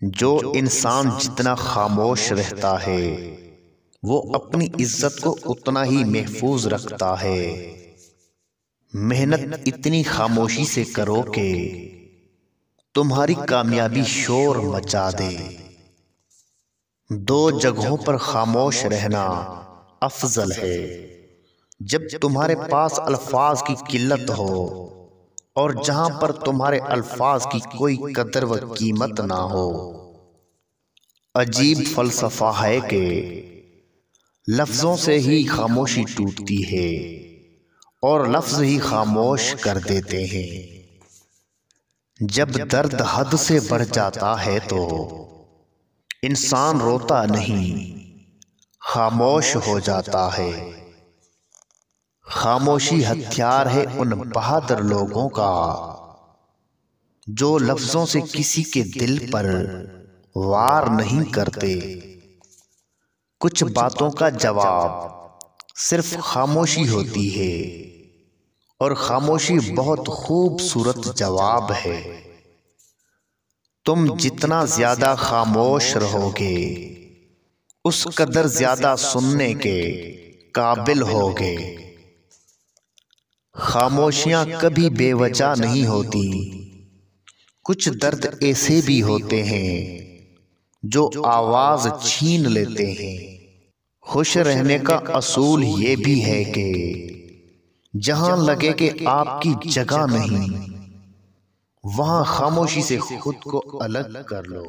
जो इंसान जितना खामोश रहता है वो अपनी इज्जत को उतना ही महफूज रखता है। मेहनत इतनी खामोशी से करो कि तुम्हारी कामयाबी शोर मचा दे। दो जगहों पर खामोश रहना अफजल है, जब तुम्हारे पास अल्फाज की किल्लत हो और जहां पर तुम्हारे अल्फाज की कोई कदर व कीमत ना हो। अजीब फलसफा है कि लफ्जों से ही खामोशी टूटती है और लफ्ज ही खामोश कर देते हैं। जब दर्द हद से बढ़ जाता है तो इंसान रोता नहीं, खामोश हो जाता है। खामोशी हथियार है उन बहादुर लोगों का जो लफ्जों से किसी के दिल पर वार नहीं करते। कुछ बातों का जवाब सिर्फ खामोशी होती है और खामोशी बहुत खूबसूरत जवाब है। तुम जितना ज्यादा खामोश रहोगे उस कदर ज्यादा सुनने के काबिल होगे। खामोशियां कभी बेवजह नहीं होती। कुछ दर्द ऐसे भी होते हैं जो आवाज छीन लेते हैं। खुश रहने का असूल ये भी है कि जहां लगे कि आपकी जगह नहीं वहां खामोशी से खुद को अलग कर लो।